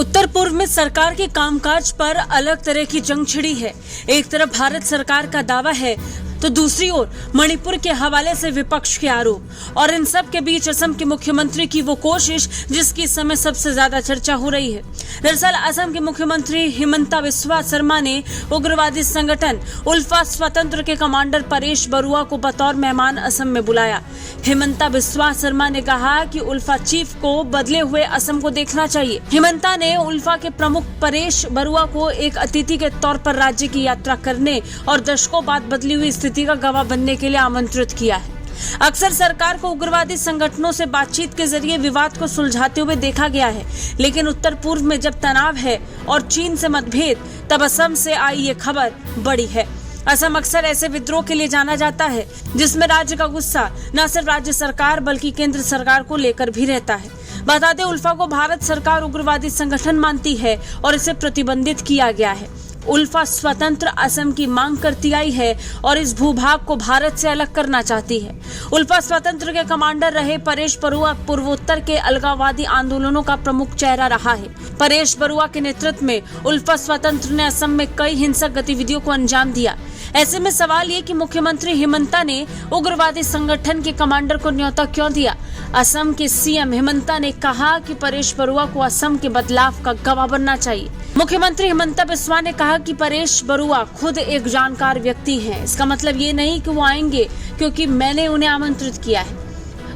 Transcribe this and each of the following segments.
उत्तर पूर्व में सरकार के कामकाज पर अलग तरह की जंग छिड़ी है। एक तरफ भारत सरकार का दावा है तो दूसरी ओर मणिपुर के हवाले से विपक्ष के आरोप, और इन सब के बीच असम के मुख्यमंत्री की वो कोशिश जिसकी इस समय सबसे ज्यादा चर्चा हो रही है। दरअसल असम के मुख्यमंत्री हिमंता बिस्वा शर्मा ने उग्रवादी संगठन उल्फा स्वतंत्र के कमांडर परेश बरुआ को बतौर मेहमान असम में बुलाया। हिमंता बिस्वा शर्मा ने कहा कि उल्फा चीफ को बदले हुए असम को देखना चाहिए। हिमंता ने उल्फा के प्रमुख परेश बरुआ को एक अतिथि के तौर पर राज्य की यात्रा करने और दशकों बाद बदली हुई स्थिति का गवाह बनने के लिए आमंत्रित किया है। अक्सर सरकार को उग्रवादी संगठनों से बातचीत के जरिए विवाद को सुलझाते हुए देखा गया है, लेकिन उत्तर पूर्व में जब तनाव है और चीन से मतभेद, तब असम से आई ये खबर बड़ी है। असम अक्सर ऐसे विद्रोह के लिए जाना जाता है जिसमें राज्य का गुस्सा न सिर्फ राज्य सरकार बल्कि केंद्र सरकार को लेकर भी रहता है। बता दें, उल्फा को भारत सरकार उग्रवादी संगठन मानती है और इसे प्रतिबंधित किया गया है। उल्फा स्वतंत्र असम की मांग करती आई है और इस भूभाग को भारत से अलग करना चाहती है। उल्फा स्वतंत्र के कमांडर रहे परेश बरुआ पूर्वोत्तर के अलगाववादी आंदोलनों का प्रमुख चेहरा रहा है। परेश बरुआ के नेतृत्व में उल्फा स्वतंत्र ने असम में कई हिंसक गतिविधियों को अंजाम दिया। ऐसे में सवाल ये कि मुख्यमंत्री हिमंता ने उग्रवादी संगठन के कमांडर को न्योता क्यों दिया। असम के सीएम हिमंता ने कहा कि परेश बरुआ को असम के बदलाव का गवाह बनना चाहिए। मुख्यमंत्री हिमंता बिस्वा ने कहा कि परेश बरुआ खुद एक जानकार व्यक्ति हैं। इसका मतलब ये नहीं कि वो आएंगे क्योंकि मैंने उन्हें आमंत्रित किया है।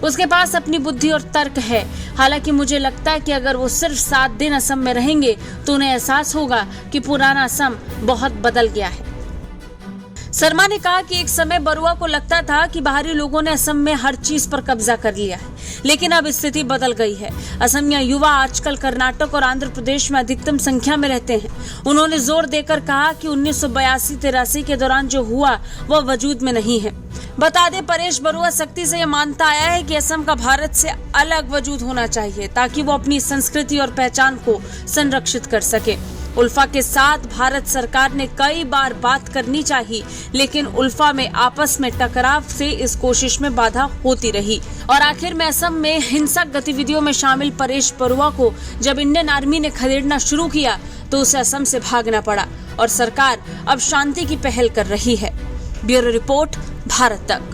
उसके पास अपनी बुद्धि और तर्क है। हालांकि मुझे लगता है कि अगर वो सिर्फ 7 दिन असम में रहेंगे तो उन्हें एहसास होगा कि पुराना असम बहुत बदल गया है। शर्मा ने कहा कि एक समय बरुआ को लगता था कि बाहरी लोगों ने असम में हर चीज पर कब्जा कर लिया है, लेकिन अब स्थिति बदल गई है। असमिया युवा आजकल कर्नाटक और आंध्र प्रदेश में अधिकतम संख्या में रहते हैं। उन्होंने जोर देकर कहा कि 1982-83 के दौरान जो हुआ वह वजूद में नहीं है। बता दें, परेश बरुआ सख्ती से यह मानता आया है कि असम का भारत से अलग वजूद होना चाहिए ताकि वो अपनी संस्कृति और पहचान को संरक्षित कर सके। उल्फा के साथ भारत सरकार ने कई बार बात करनी चाहिए, लेकिन उल्फा में आपस में टकराव से इस कोशिश में बाधा होती रही और आखिर में असम में हिंसक गतिविधियों में शामिल परेश बरुआ को जब इंडियन आर्मी ने खदेड़ना शुरू किया तो उसे असम से भागना पड़ा और सरकार अब शांति की पहल कर रही है। ब्यूरो रिपोर्ट, भारत तक।